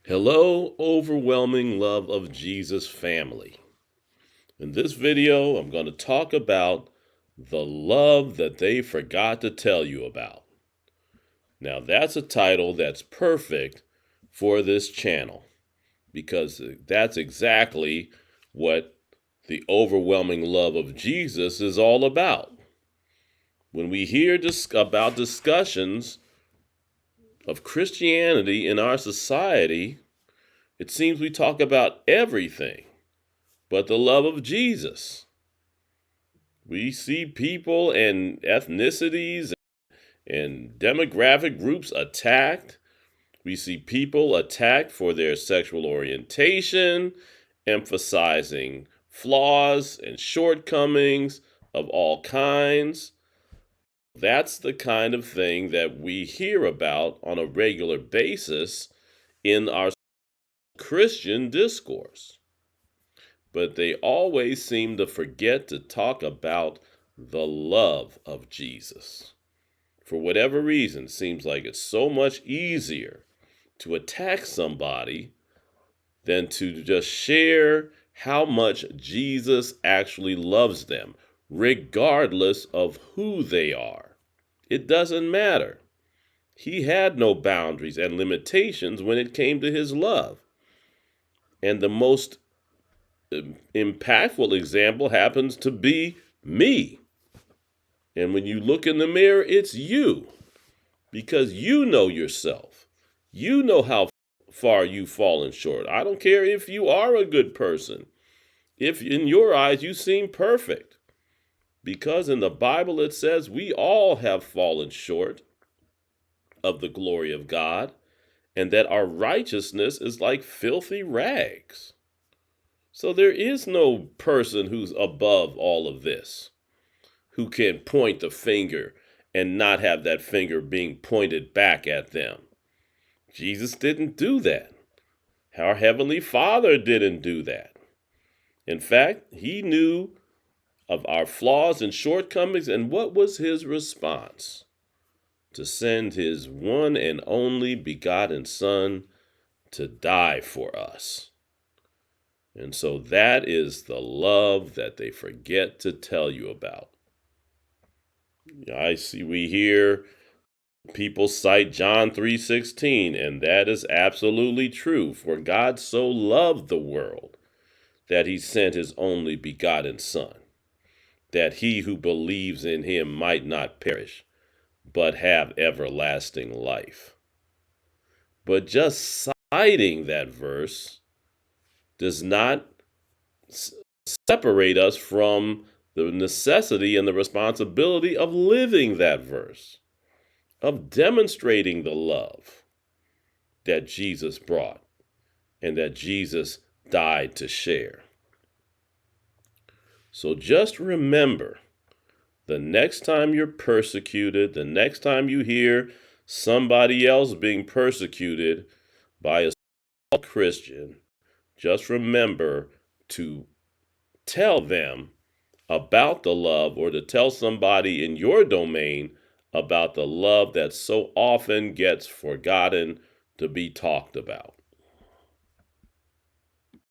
Hello, overwhelming love of Jesus family. In this video, I'm going to talk about the love that they forgot to tell you about. Now, that's a title that's perfect for this channel because that's exactly what the overwhelming love of Jesus is all about. When we hear about discussions of Christianity in our society, it seems we talk about everything but the love of Jesus. We see people and ethnicities and demographic groups attacked. We see people attacked for their sexual orientation, emphasizing flaws and shortcomings of all kinds. That's the kind of thing that we hear about on a regular basis in our Christian discourse. But they always seem to forget to talk about the love of Jesus. For whatever reason, it seems like it's so much easier to attack somebody than to just share how much Jesus actually loves them, regardless of who they are. It doesn't matter. He had no boundaries and limitations when it came to his love. And the most impactful example happens to be me. And when you look in the mirror, it's you, because you know yourself. You know how far you've fallen short. I don't care if you are a good person. If in your eyes you seem perfect, because in the Bible it says we all have fallen short of the glory of God, and that our righteousness is like filthy rags. So there is no person who's above all of this, who can point the finger and not have that finger being pointed back at them. Jesus didn't do that. Our Heavenly Father didn't do that. In fact, he knew of our flaws and shortcomings, and what was his response? To send his one and only begotten Son to die for us. And so that is the love that they forget to tell you about. We hear people cite John 3:16, and that is absolutely true. For God so loved the world that he sent his only begotten Son, that he who believes in him might not perish, but have everlasting life. But just citing that verse does not separate us from the necessity and the responsibility of living that verse, of demonstrating the love that Jesus brought and that Jesus died to share. So just remember, the next time you're persecuted, the next time you hear somebody else being persecuted by a Christian, just remember to tell them about the love, or to tell somebody in your domain about the love that so often gets forgotten to be talked about.